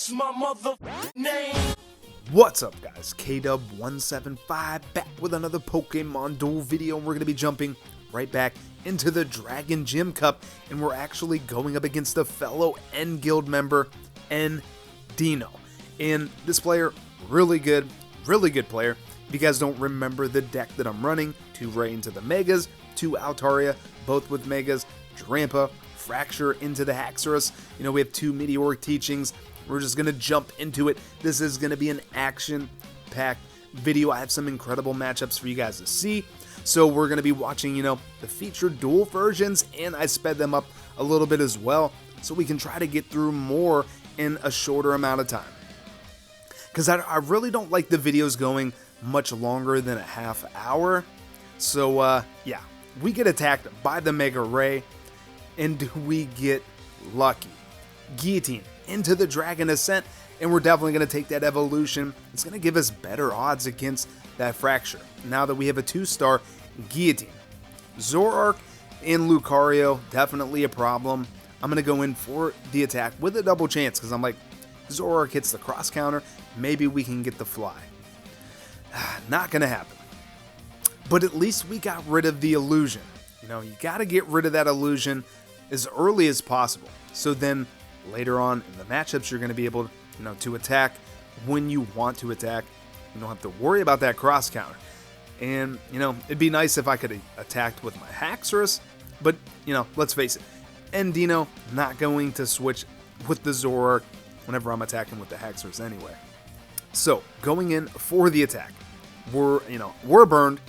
What's my mother name? What's up guys, KDub175 back with another Pokemon Duel video, and we're going to be jumping right back into the Dragon Gym Cup, and we're actually going up against a fellow N Guild member, Dino. And this player, really good player. If you guys don't remember the deck that I'm running, 2 Ray into the Megas, 2 Altaria, both with Megas, Drampa, Fracture into the Haxorus. You know, we have 2 Meteoric Teachings. We're just going to jump into it. This is going to be an action-packed video. I have some incredible matchups for you guys to see. So we're going to be watching, you know, the featured duel versions, and I sped them up a little bit as well, so we can try to get through more in a shorter amount of time. Because I really don't like the videos going much longer than a half hour. So, yeah, we get attacked by the Mega Ray, and we get lucky. Guillotine into the Dragon Ascent, and we're definitely going to take that evolution. It's going to give us better odds against that Fracture, now that we have a 2-star Guillotine. Zoroark and Lucario, definitely a problem. I'm going to go in for the attack with a double chance, because I'm like, Zoroark hits the cross counter, maybe we can get the fly. Not going to happen. But at least we got rid of the illusion. You know, you got to get rid of that illusion as early as possible. So then later on in the matchups, you're going to be able, you know, to attack when you want to attack. You don't have to worry about that cross counter. And, you know, it'd be nice if I could have attacked with my Haxorus, but, you know, let's face it, Dino not going to switch with the Zoroark whenever I'm attacking with the Haxorus anyway. So, going in for the attack. We're burned.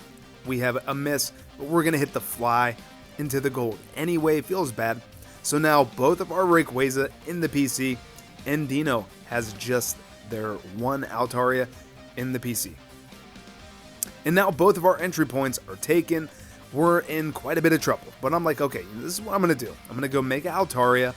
We have a miss, but we're going to hit the fly into the gold anyway. Feels bad. So now both of our Rayquaza in the PC, and Dino has just their 1 Altaria in the PC. And now both of our entry points are taken. We're in quite a bit of trouble. But I'm like, okay, this is what I'm going to do. I'm going to go Mega Altaria,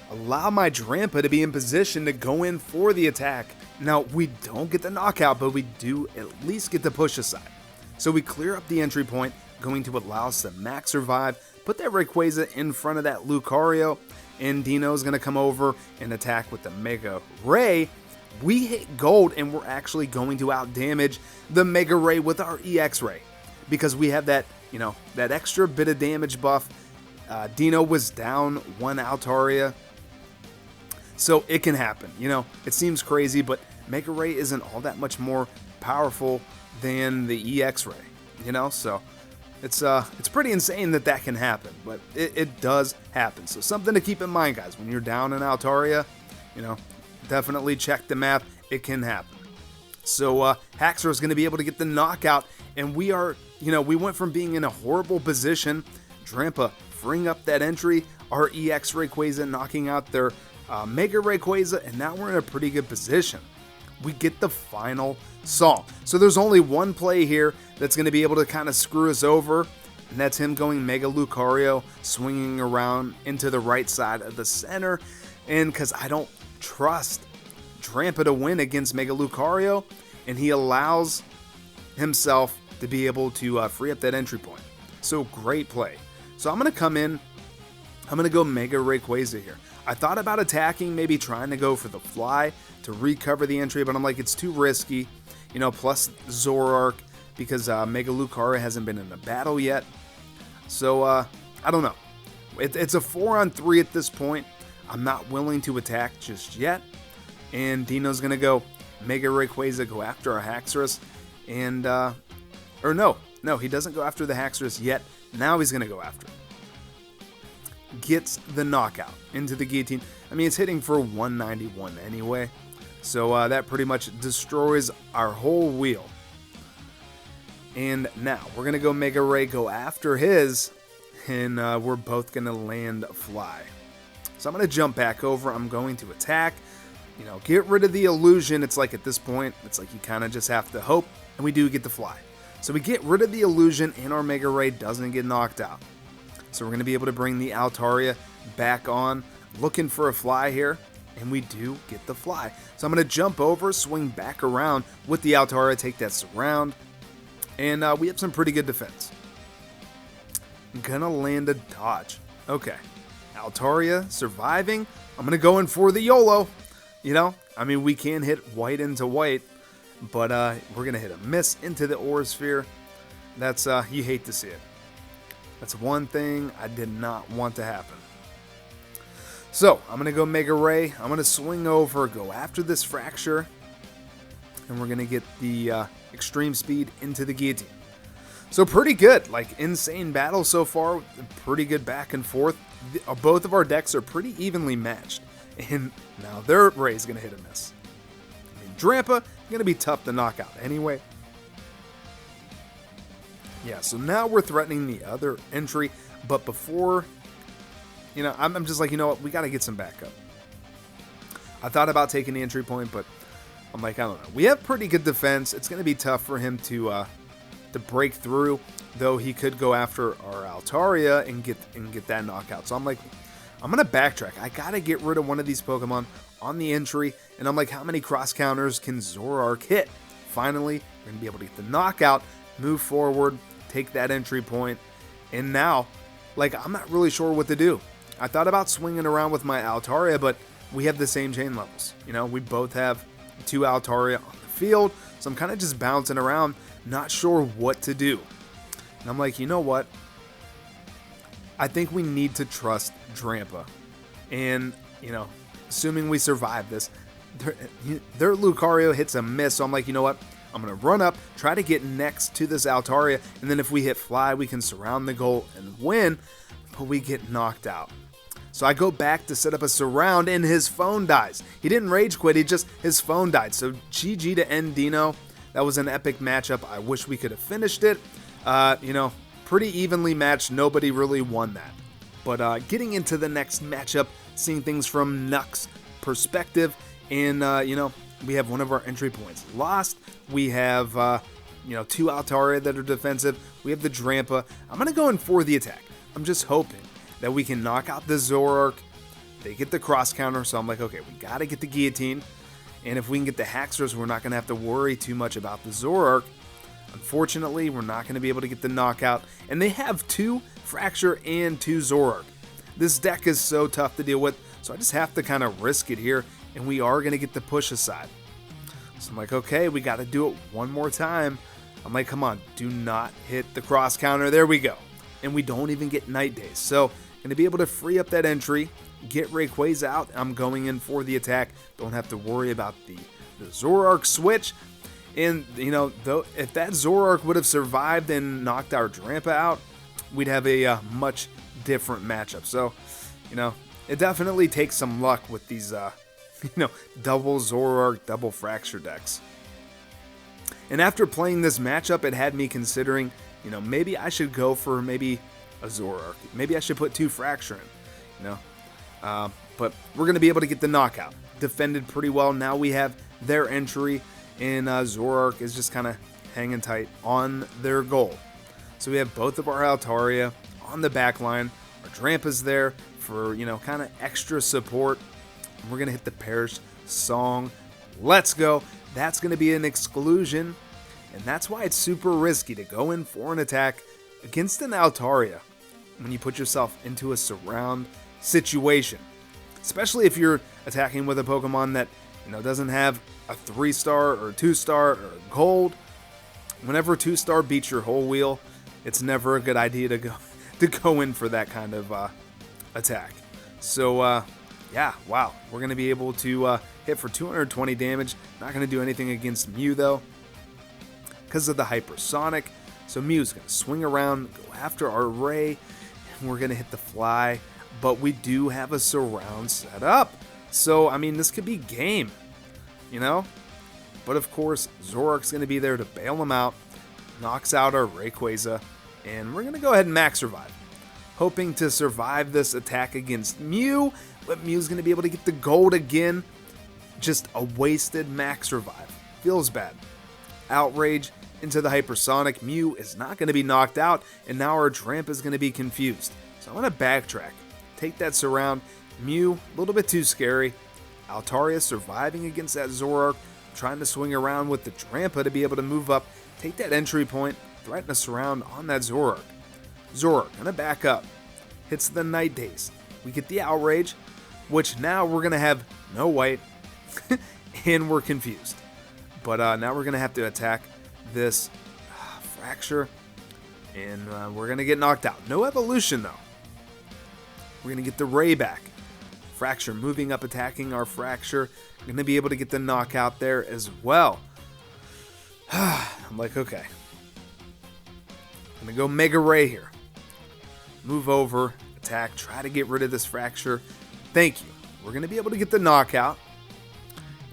allow my Drampa to be in position to go in for the attack. Now, we don't get the knockout, but we do at least get the push aside. So we clear up the entry point, going to allow us to max survive, put that Rayquaza in front of that Lucario, and Dino's going to come over and attack with the Mega Ray. We hit gold, and we're actually going to outdamage the Mega Ray with our EX Ray, because we have that, you know, that extra bit of damage buff. Dino was down 1 Altaria, so it can happen. You know, it seems crazy, but Mega Ray isn't all that much more powerful than the EX Ray, you know, so it's pretty insane that can happen, but it does happen. So something to keep in mind, guys, when you're down in Altaria, you know, definitely check the map. It can happen. So Haxorus is going to be able to get the knockout, and we are, you know, we went from being in a horrible position, Drampa freeing up that entry, our EX Rayquaza knocking out their Mega Rayquaza, and now we're in a pretty good position. We get the final song. So there's only one play here that's going to be able to kind of screw us over, and that's him going Mega Lucario, swinging around into the right side of the center. And because I don't trust Drampa to win against Mega Lucario, and he allows himself to be able to free up that entry point. So great play. So I'm going to come in, I'm going to go Mega Rayquaza here. I thought about attacking, maybe trying to go for the fly to recover the entry, but I'm like, it's too risky, you know, plus Zoroark, because Mega Lucario hasn't been in a battle yet. So, I don't know. It's a 4-on-3 at this point. I'm not willing to attack just yet. And Dino's going to go Mega Rayquaza, go after our Haxorus. And, or no, he doesn't go after the Haxorus yet. Now he's going to go after it. Gets the knockout into the Guillotine. I mean, it's hitting for 191 anyway. So that pretty much destroys our whole wheel. And now we're going to go Mega Ray, go after his, and we're both going to land fly. So I'm going to jump back over. I'm going to attack, you know, get rid of the illusion. It's like at this point, it's like you kind of just have to hope, and we do get the fly. So we get rid of the illusion, and our Mega Ray doesn't get knocked out. So we're going to be able to bring the Altaria back on, looking for a fly here, and we do get the fly. So I'm going to jump over, swing back around with the Altaria, take that surround, and we have some pretty good defense. I'm going to land a dodge. Okay, Altaria surviving. I'm going to go in for the YOLO. You know, I mean, we can hit white into white, but we're going to hit a miss into the aura sphere. That's, you hate to see it. That's one thing I did not want to happen. So, I'm going to go Mega Ray. I'm going to swing over, go after this Fracture, and we're going to get the Extreme Speed into the Guillotine. So pretty good, like insane battle so far, pretty good back and forth. Both of our decks are pretty evenly matched, and now their Ray is going to hit a miss. I mean, Drampa, going to be tough to knock out anyway. Yeah, so now we're threatening the other entry, but before... You know, I'm just like, you know what, we got to get some backup. I thought about taking the entry point, but I'm like, I don't know. We have pretty good defense. It's going to be tough for him to break through, though he could go after our Altaria and get that knockout. So I'm like, I'm going to backtrack. I got to get rid of one of these Pokemon on the entry, and I'm like, how many cross counters can Zoroark hit? Finally, we're going to be able to get the knockout, move forward, take that entry point, and now, like, I'm not really sure what to do. I thought about swinging around with my Altaria, but we have the same chain levels. You know, we both have 2 Altaria on the field, so I'm kind of just bouncing around, not sure what to do. And I'm like, you know what? I think we need to trust Drampa. And, you know, assuming we survive this, their Lucario hits a miss, so I'm like, you know what? I'm going to run up, try to get next to this Altaria, and then if we hit Fly, we can surround the goal and win, but we get knocked out. So I go back to set up a surround, and his phone dies. He didn't rage quit, his phone died. So GG to end Dino. That was an epic matchup. I wish we could have finished it. You know, pretty evenly matched. Nobody really won that. But getting into the next matchup, seeing things from Nuck's perspective, and, you know, we have one of our entry points lost. We have, you know, 2 Altaria that are defensive. We have the Drampa. I'm going to go in for the attack. I'm just hoping that we can knock out the Zoroark. They get the cross counter, so I'm like, okay, we got to get the Guillotine. And if we can get the Haxorus, we're not going to have to worry too much about the Zoroark. Unfortunately, we're not going to be able to get the knockout. And they have 2 Fracture and 2 Zoroark. This deck is so tough to deal with, so I just have to kind of risk it here. And we are going to get the push aside. So I'm like, okay, we got to do it one more time. I'm like, come on, do not hit the cross counter. There we go. And we don't even get Night Days. So, going to be able to free up that entry, get Rayquaza out. I'm going in for the attack. Don't have to worry about the Zoroark switch. And, you know, though, if that Zoroark would have survived and knocked our Drampa out, we'd have a much different matchup. So, you know, it definitely takes some luck with these, you know, double Zoroark, double Fracture decks. And after playing this matchup, it had me considering, you know, maybe I should go for maybe a Zoroark. Maybe I should put 2 Fracture in, you know. But we're going to be able to get the knockout. Defended pretty well. Now we have their entry, and Zoroark is just kind of hanging tight on their goal. So we have both of our Altaria on the back line. Our Drampa's there for, you know, kind of extra support. And we're going to hit the Perish Song. Let's go. That's going to be an exclusion. And that's why it's super risky to go in for an attack against an Altaria when you put yourself into a surround situation. Especially if you're attacking with a Pokemon that, you know, doesn't have a 3-star or a 2-star or a gold. Whenever 2-star beats your whole wheel, it's never a good idea to go in for that kind of attack. So, yeah, wow. We're going to be able to hit for 220 damage. Not going to do anything against Mew, though, because of the Hypersonic. So Mew's going to swing around, go after our Ray, and we're going to hit the Fly. But we do have a surround set up. So, I mean, this could be game, you know? But, of course, Zoroark's going to be there to bail him out, knocks out our Rayquaza, and we're going to go ahead and max revive. Hoping to survive this attack against Mew, but Mew's going to be able to get the gold again. Just a wasted max revive. Feels bad. Outrage into the Hypersonic. Mew is not going to be knocked out, and now our Drampa is going to be confused. So I'm going to backtrack. Take that surround. Mew, a little bit too scary. Altaria surviving against that Zoroark. Trying to swing around with the Drampa to be able to move up. Take that entry point. Threaten a surround on that Zoroark. Zoroark going to back up. Hits the Night Days. We get the Outrage, which now we're going to have no white. and we're confused. But now we're going to have to attack this Fracture, and we're going to get knocked out. No evolution, though. We're going to get the Ray back. Fracture moving up, attacking our Fracture. Going to be able to get the knockout there as well. I'm like, okay. I'm going to go Mega Ray here. Move over, attack, try to get rid of this Fracture. Thank you. We're going to be able to get the knockout.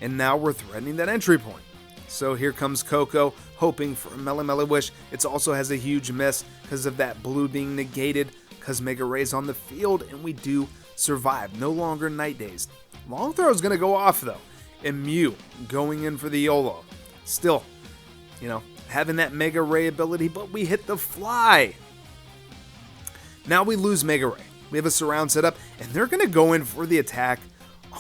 And now we're threatening that entry point. So here comes Coco, hoping for a Melemele Wish. It also has a huge miss because of that blue being negated, because Mega Ray's on the field, and we do survive. No longer Night Dazed. Long Throw is going to go off, though. And Mew going in for the YOLO. Still, having that Mega Ray ability, but we hit the Fly. Now we lose Mega Ray. We have a surround set up, and they're going to go in for the attack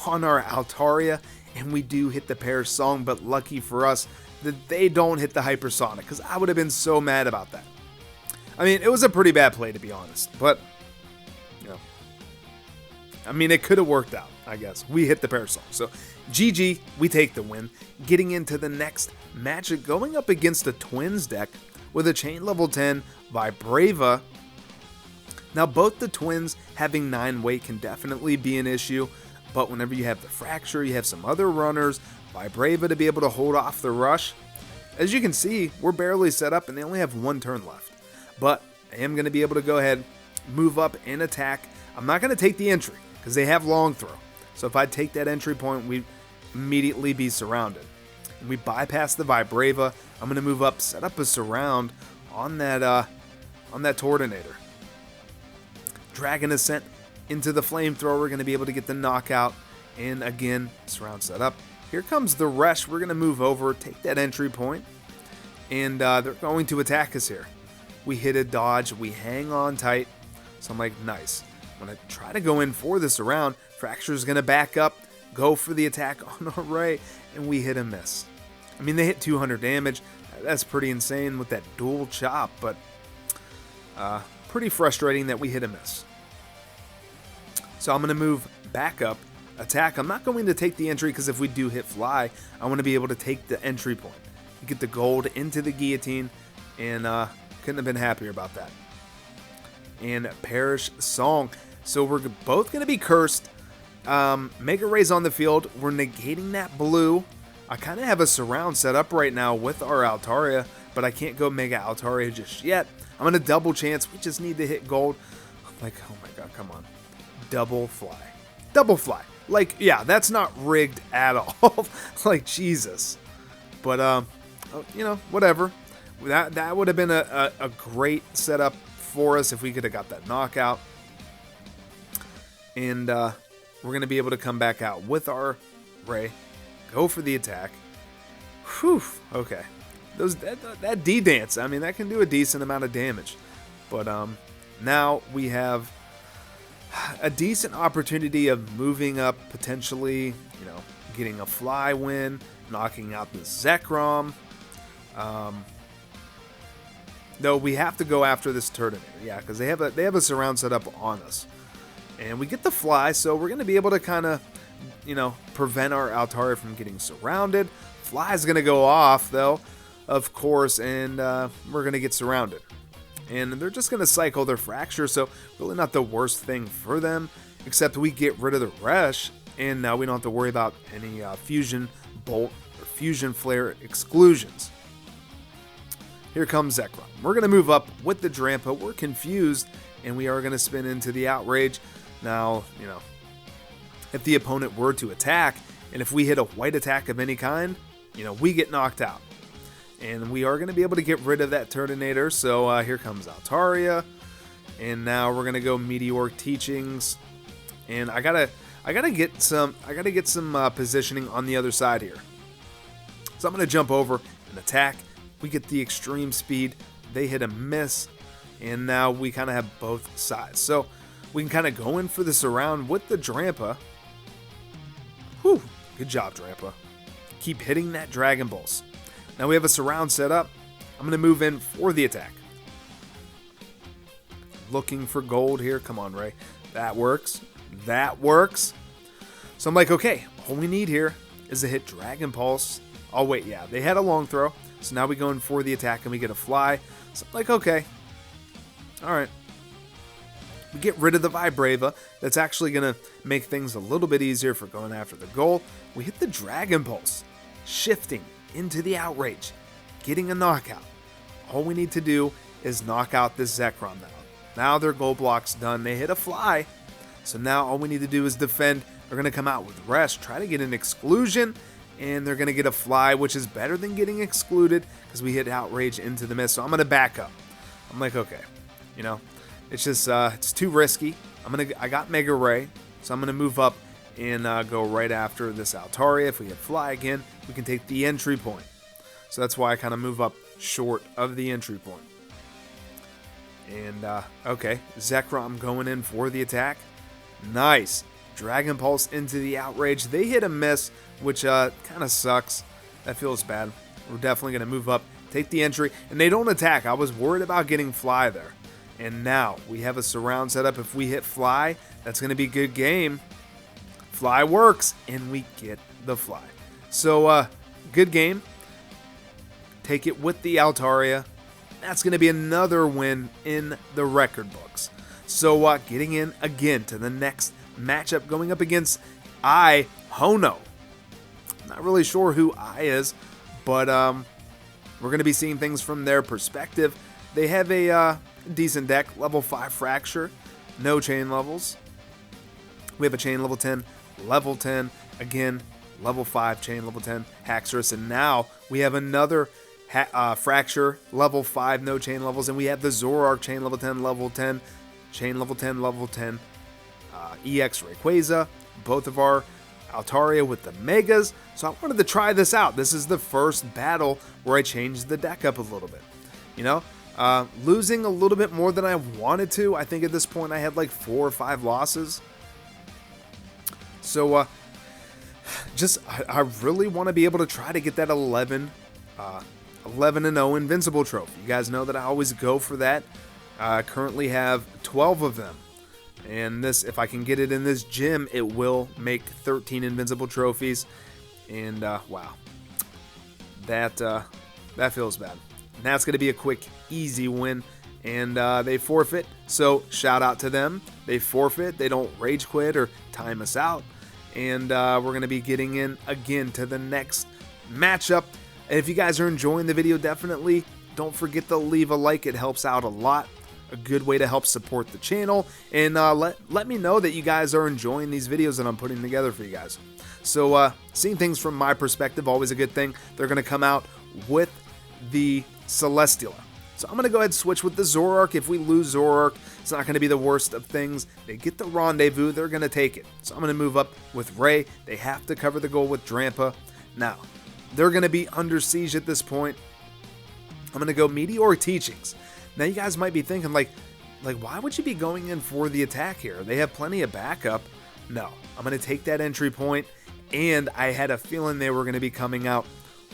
on our Altaria. And we do hit the Perish Song, but lucky for us that they don't hit the Hypersonic, because I would have been so mad about that. I mean, it was a pretty bad play, to be honest, but, it could have worked out, I guess. We hit the Perish Song, so GG, we take the win. Getting into the next match, going up against a Twins deck with a Chain Level 10 Vibrava. Now, both the Twins having 9 weight can definitely be an issue. But whenever you have the Fracture, you have some other runners, Vibrava to be able to hold off the rush. As you can see, we're barely set up and they only have 1 turn left. But I am going to be able to go ahead, move up and attack. I'm not going to take the entry because they have Long Throw. So if I take that entry point, we'd immediately be surrounded. And we bypass the Vibrava. I'm going to move up, set up a surround on that Tortinator. Dragon Ascent into the Flamethrower. We're going to be able to get the knockout. And again, surround set up. Here comes the Resh. We're going to move over, take that entry point. And they're going to attack us here. We hit a dodge. We hang on tight. So I'm like, nice. I'm going to try to go in for this around. Fracture's going to back up, go for the attack on our Ray. And we hit a miss. I mean, they hit 200 damage. That's pretty insane with that dual chop. But pretty frustrating that we hit a miss. So I'm going to move back up, attack. I'm not going to take the entry because if we do hit Fly, I want to be able to take the entry point. Get the gold into the Guillotine, and couldn't have been happier about that. And Perish Song. So we're both going to be cursed. Mega Ray's on the field. We're negating that blue. I kind of have a surround set up right now with our Altaria, but I can't go Mega Altaria just yet. I'm going to double chance. We just need to hit gold. I'm like, oh my god, come on. Double Fly. Double Fly. Like, yeah, that's not rigged at all. Like, Jesus. But, whatever. That would have been a great setup for us if we could have got that knockout. And we're going to be able to come back out with our Ray. Go for the attack. Whew. Okay. That D-Dance, I mean, that can do a decent amount of damage. But now we have a decent opportunity of moving up, potentially, getting a Fly win, knocking out the Zekrom. Though we have to go after this Turtonator, yeah, because they have a surround set up on us. And we get the Fly, so we're going to be able to kind of, prevent our Altaria from getting surrounded. Fly's going to go off, though, of course, and we're going to get surrounded. And they're just going to cycle their Fracture, so really not the worst thing for them, except we get rid of the Resh, and now we don't have to worry about any Fusion Bolt or Fusion Flare exclusions. Here comes Zekrom. We're going to move up with the Drampa. We're confused, and we are going to spin into the Outrage. Now, if the opponent were to attack, and if we hit a white attack of any kind, we get knocked out. And we are going to be able to get rid of that Turtonator. So here comes Altaria. And now we're going to go Meteoric Teachings. And I gotta get some positioning on the other side here. So I'm going to jump over and attack. We get the extreme speed. They hit a miss. And now we kind of have both sides. So we can kind of go in for this around with the Drampa. Whew. Good job, Drampa. Keep hitting that Dragon Pulse. Now we have a surround set up. I'm going to move in for the attack. Looking for gold here. Come on, Ray. That works. That works. So I'm like, okay, all we need here is to hit Dragon Pulse. Oh wait, yeah, they had a long throw, so now we go in for the attack and we get a fly. So I'm like, okay, all right. We get rid of the Vibrava. That's actually going to make things a little bit easier for going after the goal. We hit the Dragon Pulse, shifting into the Outrage, getting a knockout. All we need to do is knock out this Zekrom now. Now their goal block's done. They hit a fly. So now all we need to do is defend. They're going to come out with Rest, try to get an Exclusion, and they're going to get a fly, which is better than getting excluded because we hit Outrage into the miss. So I'm going to back up. I'm like, okay, you know, it's just it's too risky. I got Mega Ray, so I'm going to move up and go right after this Altaria. If we hit fly again, we can take the entry point. So that's why I kind of move up short of the entry point. And, okay, Zekrom going in for the attack. Nice. Dragon Pulse into the Outrage. They hit a miss, which kind of sucks. That feels bad. We're definitely going to move up, take the entry, and they don't attack. I was worried about getting fly there. And now we have a surround setup. If we hit fly, that's going to be a good game. Fly works, and we get the fly. So, good game. Take it with the Altaria. That's going to be another win in the record books. So, getting in again to the next matchup, going up against Hono. Not really sure who I is, but we're going to be seeing things from their perspective. They have a decent deck, level 5 Fracture, no chain levels. We have a chain level 10, level 10, again, level 5, chain level 10, Haxorus, and now we have another Fracture, level 5, no chain levels, and we have the Zoroark, chain level 10, level 10, chain level 10, level 10, EX Rayquaza, both of our Altaria with the Megas. So I wanted to try this out. This is the first battle where I changed the deck up a little bit. You know, losing a little bit more than I wanted to. I think at this point I had like 4 or 5 losses. So I really want to be able to try to get that 11-0 Invincible trophy. You guys know that I always go for that. I currently have 12 of them. And this, if I can get it in this gym, it will make 13 Invincible trophies. And wow, that feels bad. And that's going to be a quick, easy win. And they forfeit. So shout out to them. They forfeit. They don't rage quit or time us out. And we're going to be getting in again to the next matchup. And if you guys are enjoying the video, definitely don't forget to leave a like. It helps out a lot. A good way to help support the channel, and let me know that you guys are enjoying these videos that I'm putting together for you guys. So seeing things from my perspective, always a good thing. They're going to come out with the Celesteela. So I'm going to go ahead and switch with the Zoroark. If we lose Zoroark, it's not going to be the worst of things. They get the Rendezvous, they're going to take it. So I'm going to move up with Ray. They have to cover the goal with Drampa. Now, they're going to be under siege at this point. I'm going to go Meteor Teachings. Now you guys might be thinking like why would you be going in for the attack here? They have plenty of backup. No, I'm going to take that entry point, and I had a feeling they were going to be coming out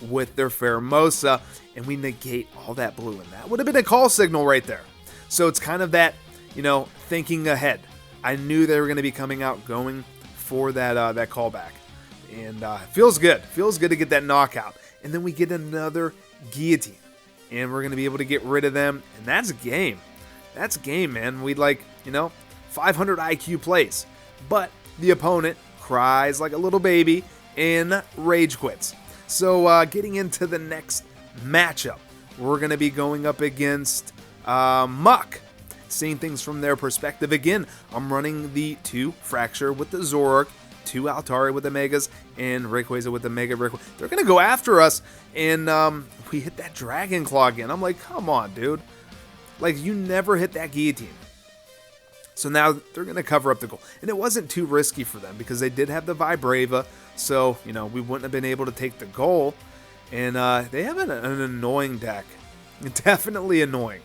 with their Pheromosa, and we negate all that blue, and that would have been a call signal right there. So it's kind of that, you know, thinking ahead. I knew they were going to be coming out going for that that callback, and feels good. Feels good to get that knockout, and then we get another Guillotine. And we're going to be able to get rid of them. And that's game. That's game, man. We'd like, you know, 500 IQ plays. But the opponent cries like a little baby and rage quits. So getting into the next matchup, we're going to be going up against Muck. Seeing things from their perspective. Again, I'm running the 2 Fracture with the Zoroark, 2 Altaria with the Megas, and Rayquaza with the Mega Rayquaza. They're going to go after us, and we hit that Dragon Claw again. I'm like, come on, dude. Like, you never hit that Guillotine. So now they're going to cover up the goal. And it wasn't too risky for them because they did have the Vibrava, so, you know, we wouldn't have been able to take the goal. And they have an annoying deck. Definitely annoying.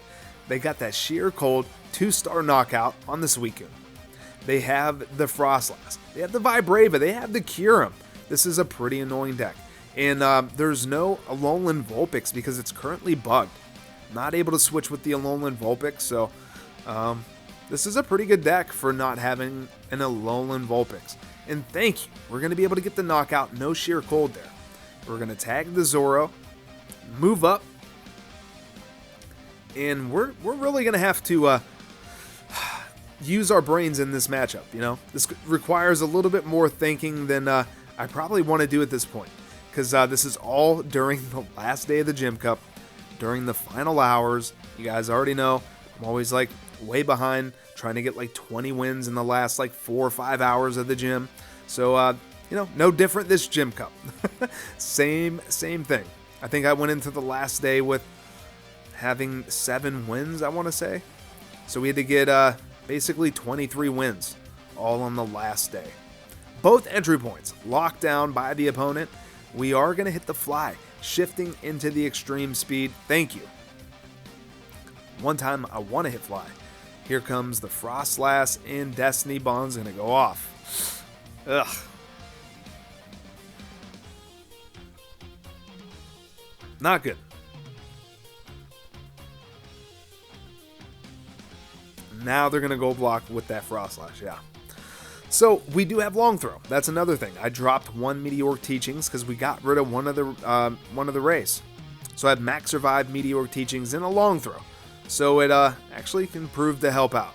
They got that Sheer Cold 2-star knockout on the Suicune. They have the Frostlass. They have the Vibrava. They have the Kyurem. This is a pretty annoying deck. And there's no Alolan Vulpix because it's currently bugged. Not able to switch with the Alolan Vulpix, so this is a pretty good deck for not having an Alolan Vulpix. And thank you. We're going to be able to get the knockout. No sheer cold there. We're going to tag the Zoro, move up, and we're really going to have to use our brains in this matchup. You know, this requires a little bit more thinking than I probably want to do at this point, because this is all during the last day of the Gym Cup, during the final hours. You guys already know I'm always like way behind, trying to get like 20 wins in the last like 4 or 5 hours of the gym. So you know, no different this Gym Cup. same thing. I think I went into the last day with having 7 wins, I want to say. So we had to get basically 23 wins all on the last day. Both entry points locked down by the opponent. We are going to hit the fly, shifting into the extreme speed. Thank you. One time I want to hit fly. Here comes the Frost Slash, and Destiny Bond's going to go off. Ugh. Not good. Now they're going to go block with that Frost Slash, yeah. So we do have long throw. That's another thing. I dropped 1 Meteoric Teachings because we got rid of one of the rays. So I have Max Survive, Meteoric Teachings, and a long throw. So it actually can prove to help out.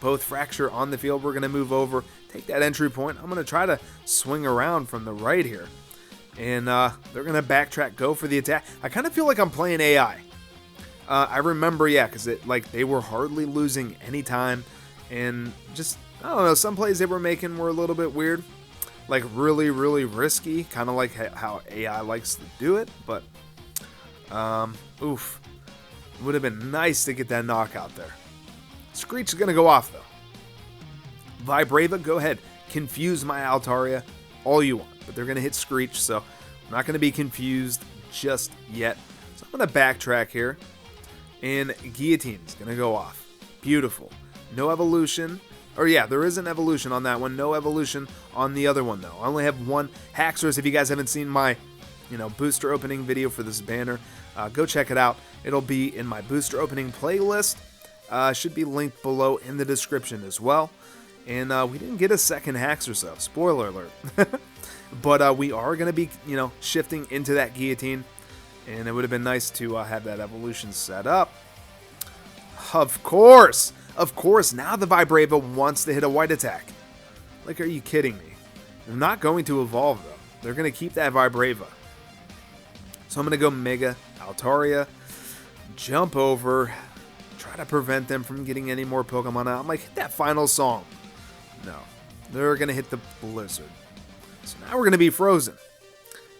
Both Fracture on the field. We're going to move over, take that entry point. I'm going to try to swing around from the right here. And they're going to backtrack, go for the attack. I kind of feel like I'm playing AI. I remember, yeah, because they were hardly losing any time. And just, I don't know, some plays they were making were a little bit weird. Like really, really risky. Kind of like how AI likes to do it. But, oof. Would have been nice to get that knockout there. Screech is going to go off, though. Vibrava, go ahead. Confuse my Altaria all you want. But they're going to hit Screech, so I'm not going to be confused just yet. So I'm going to backtrack here. And Guillotine is going to go off. Beautiful. No evolution. Or yeah, there is an evolution on that one. No evolution on the other one, though. I only have 1 Haxorus. If you guys haven't seen my booster opening video for this banner, go check it out. It'll be in my booster opening playlist. Should be linked below in the description as well. And we didn't get a second Haxorus, though. Spoiler alert. But we are going to be, shifting into that Guillotine. And it would have been nice to have that evolution set up. Of course! Of course, now the Vibrava wants to hit a white attack. Like, are you kidding me? They're not going to evolve, though. They're going to keep that Vibrava. So I'm going to go Mega Altaria, jump over, try to prevent them from getting any more Pokemon out. I'm like, hit that final song. No, they're going to hit the Blizzard. So now we're going to be frozen.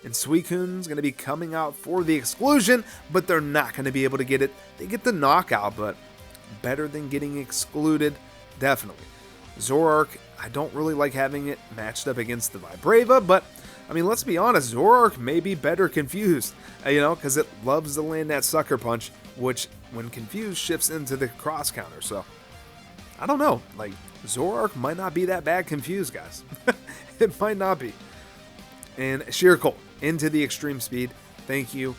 And Suicune's going to be coming out for the exclusion, but they're not going to be able to get it. They get the knockout, but better than getting excluded, definitely. Zoroark, I don't really like having it matched up against the Vibrava, but I mean, let's be honest, Zoroark may be better confused, because it loves to land that Sucker Punch, which, when confused, shifts into the cross counter. So, I don't know. Like, Zoroark might not be that bad confused, guys. It might not be. And Sheer Cold into the extreme speed. Thank you.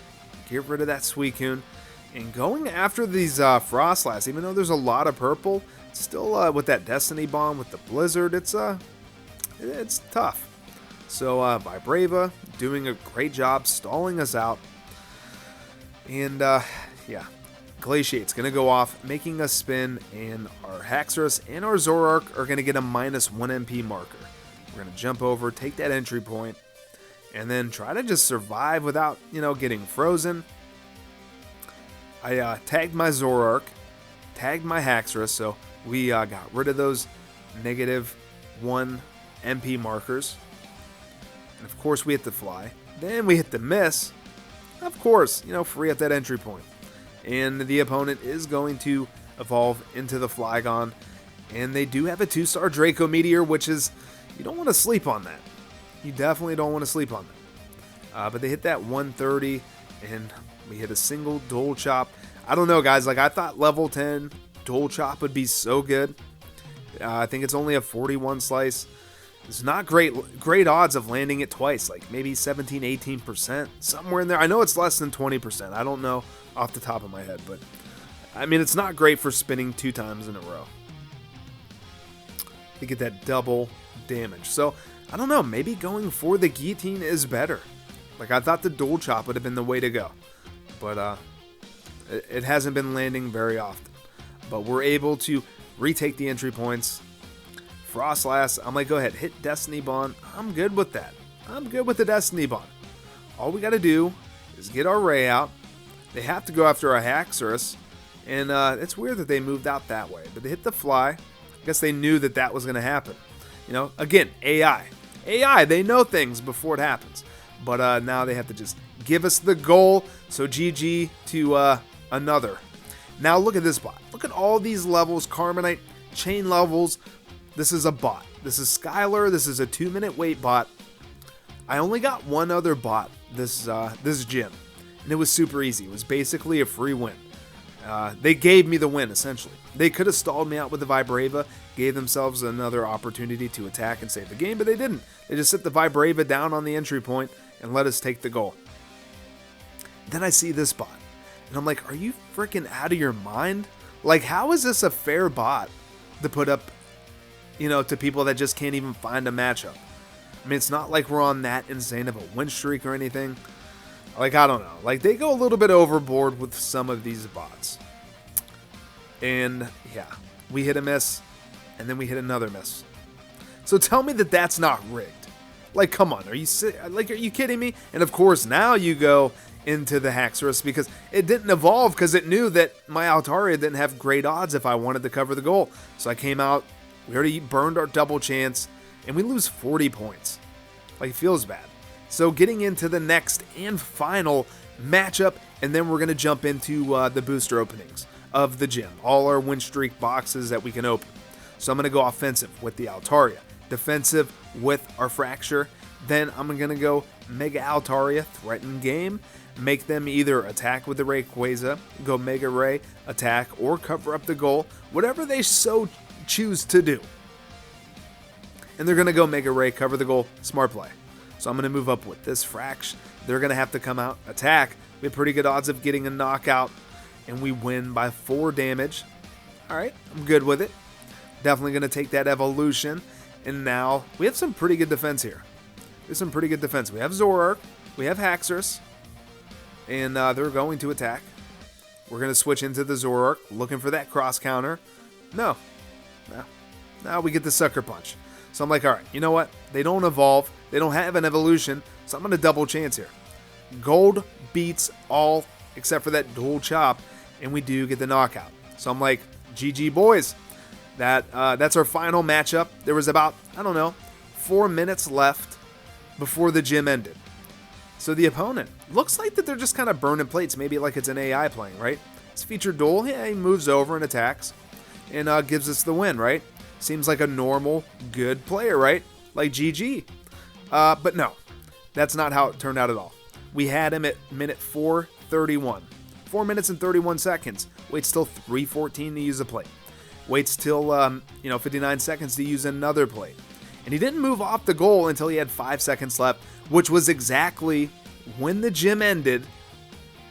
Get rid of that Suicune. And going after these Frostlass, even though there's a lot of purple, still with that Destiny Bomb, with the Blizzard, it's tough. So Vibrava doing a great job stalling us out. And yeah, Glaciate's going to go off, making us spin, and our Haxorus and our Zoroark are going to get a -1 MP marker. We're going to jump over, take that entry point, and then try to just survive without, getting frozen. I tagged my Zoroark, tagged my Haxorus, so we got rid of those -1 MP markers. And of course we hit the fly. Then we hit the miss. Of course, free up that entry point. And the opponent is going to evolve into the Flygon. And they do have a 2-star Draco Meteor, which is, you don't want to sleep on that. You definitely don't want to sleep on that. But they hit that 130, and we hit a single Dual Chop. I don't know, guys. Like, I thought level 10 Dual Chop would be so good. I think it's only a 41 slice. It's not great odds of landing it twice, like maybe 17, 18%, somewhere in there. I know it's less than 20%. I don't know off the top of my head, but I mean, it's not great for spinning 2 times in a row. to get that double damage. So, I don't know, maybe going for the guillotine is better. Like, I thought the dual chop would have been the way to go. But, it hasn't been landing very often. But we're able to retake the entry points. Frostlass, I'm like, go ahead, hit Destiny Bond. I'm good with that. I'm good with the Destiny Bond. All we got to do is get our Ray out. They have to go after a Haxorus. And it's weird that they moved out that way. But they hit the fly. I guess they knew that that was going to happen. You know, again, AI. AI, they know things before it happens. But now they have to just give us the goal. So GG to another. Now look at this bot. Look at all these levels. Carmenite, chain levels. This is a bot. This is Skylar. This is a 2-minute wait bot. I only got one other bot this gym. And it was super easy. It was basically a free win. They gave me the win, essentially. They could have stalled me out with the Vibrava, gave themselves another opportunity to attack and save the game, but they didn't. They just set the Vibrava down on the entry point and let us take the goal. Then I see this bot, and I'm like, are you freaking out of your mind? Like, how is this a fair bot to put up, you know, to people that just can't even find a matchup? I mean, it's not like we're on that insane of a win streak or anything. Like, I don't know. Like, they go a little bit overboard with some of these bots. And, yeah, we hit a miss, and then we hit another miss. So tell me that that's not rigged. Like, come on. Are you kidding me? And, of course, now you go into the Haxorus because it didn't evolve because it knew that my Altaria didn't have great odds if I wanted to cover the goal. So I came out. We already burned our double chance, and we lose 40 points. Like, it feels bad. So getting into the next and final matchup, and then we're going to jump into the booster openings of the gym. All our win streak boxes that we can open. So I'm going to go offensive with the Altaria. Defensive with our Fracture. Then I'm going to go Mega Altaria, threaten game. Make them either attack with the Rayquaza, go Mega Ray, attack, or cover up the goal. Whatever they so choose to do. And they're going to go Mega Ray, cover the goal, smart play. So I'm going to move up with this Fraction. They're going to have to come out, attack. We have pretty good odds of getting a knockout. And we win by 4 damage. Alright, I'm good with it. Definitely going to take that evolution. And now, we have some pretty good defense here. There's some pretty good defense. We have Zoroark. We have Haxorus. And they're going to attack. We're going to switch into the Zoroark. Looking for that cross counter. No. Now we get the Sucker Punch. So I'm like, alright, you know what? They don't evolve. They don't have an evolution, so I'm going to double chance here. Gold beats all except for that dual chop, and we do get the knockout. So I'm like, GG boys. That's our final matchup. There was about, I don't know, 4 minutes left before the gym ended. So the opponent looks like that they're just kind of burning plates, maybe like it's an AI playing, right? It's featured duel. Yeah, he moves over and attacks and gives us the win, right? Seems like a normal, good player, right? Like GG. But no, that's not how it turned out at all. We had him at minute 4:31. 4 minutes and 31 seconds. Waits till 3:14 to use a plate. Waits till 59 seconds to use another plate. And he didn't move off the goal until he had 5 seconds left, which was exactly when the gym ended,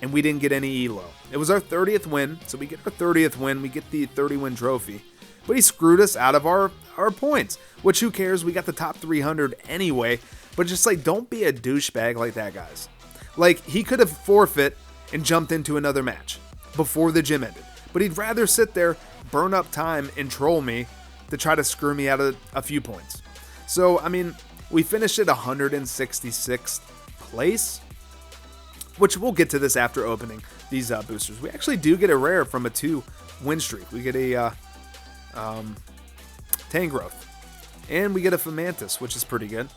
and we didn't get any elo. It was our 30th win, so we get our 30th win. We get the 30-win trophy. But he screwed us out of our points, which who cares? We got the top 300 anyway. But just like, don't be a douchebag like that, guys. Like, he could have forfeit and jumped into another match before the gym ended. But he'd rather sit there, burn up time, and troll me to try to screw me out of a few points. So, I mean, we finished at 166th place, which we'll get to this after opening these boosters. We actually do get a rare from a 2-win streak. We get a Tangrowth, and we get a Fomantis, which is pretty good.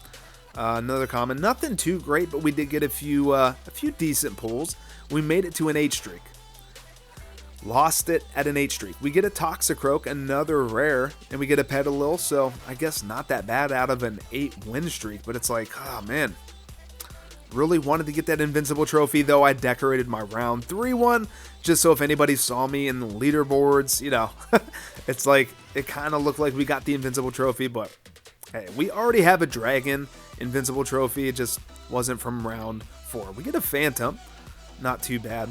Another common, nothing too great, but we did get a few decent pulls. We made it to an 8 streak. Lost it at an 8 streak. We get a Toxicroak, another rare, and we get a Petalil, so I guess not that bad out of an 8-win streak, but it's like, oh man. Really wanted to get that Invincible trophy, though I decorated my round 3 one, just so if anybody saw me in the leaderboards, you know, it's like, it kind of looked like we got the Invincible trophy, but hey, we already have a Dragon Invincible trophy, it just wasn't from round 4. We get a Phantom, not too bad.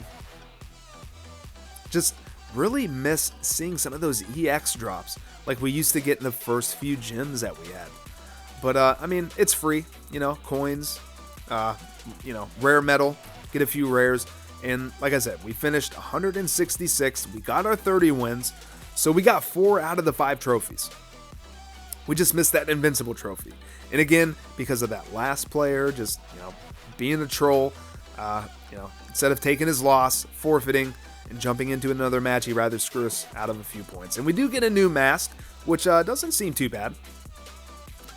Just really miss seeing some of those EX drops like we used to get in the first few gyms that we had. But, I mean, it's free, you know, coins, you know, rare metal, get a few rares. And like I said, we finished 166. We got our 30 wins. So we got 4 out of the 5 trophies. We just missed that invincible trophy. And again, because of that last player just, you know, being a troll, you know, instead of taking his loss, forfeiting, and jumping into another match, he'd rather screw us out of a few points. And we do get a new mask, which doesn't seem too bad.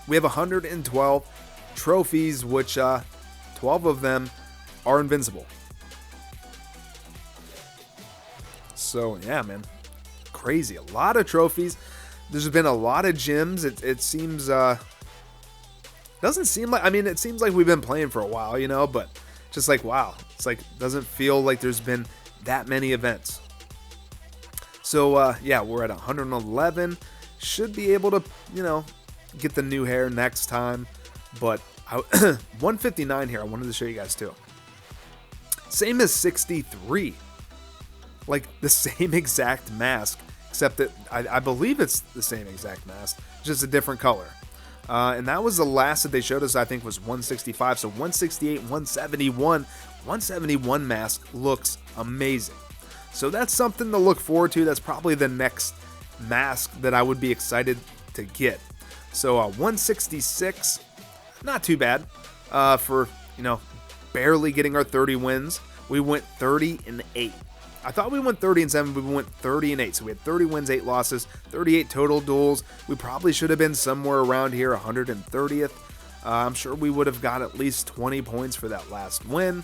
We have 112 trophies, which 12 of them are invincible. So, yeah, man. Crazy. A lot of trophies. There's been a lot of gyms. It seems... doesn't seem like... I mean, it seems like we've been playing for a while, you know? But just like, wow. It's like, doesn't feel like there's been that many events. So, yeah, we're at 111. Should be able to, you know, get the new hair next time. But 159 here, I wanted to show you guys too. Same as 63. Like the same exact mask, except that I believe it's the same exact mask, just a different color. And that was the last that they showed us, I think, was 165. So 168, 171. 171 mask looks amazing. So that's something to look forward to. That's probably the next mask that I would be excited to get. So 166, not too bad for, you know, barely getting our 30 wins. We went 30-8. I thought we went 30-7, but we went 30-8. So we had 30 wins, 8 losses, 38 total duels. We probably should have been somewhere around here, 130th. I'm sure we would have got at least 20 points for that last win.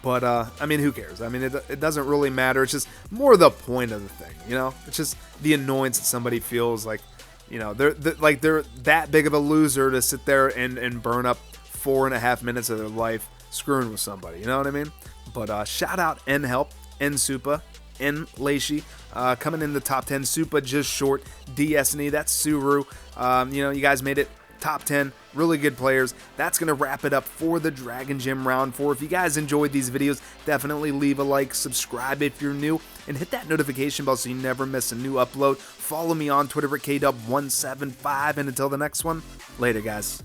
But, I mean, who cares? I mean, it doesn't really matter. It's just more the point of the thing, you know? It's just the annoyance that somebody feels like, you know, they're that big of a loser to sit there and burn up 4.5 minutes of their life screwing with somebody, you know what I mean? But shout out N-Help, N-Supa, N-Leishi, coming in the top 10. Supa just short, DS&E, that's Suru. You know, you guys made it top 10, really good players. That's going to wrap it up for the Dragon Gym Round 4. If you guys enjoyed these videos, definitely leave a like, subscribe if you're new, and hit that notification bell so you never miss a new upload. Follow me on Twitter at KDub175, and until the next one, later guys.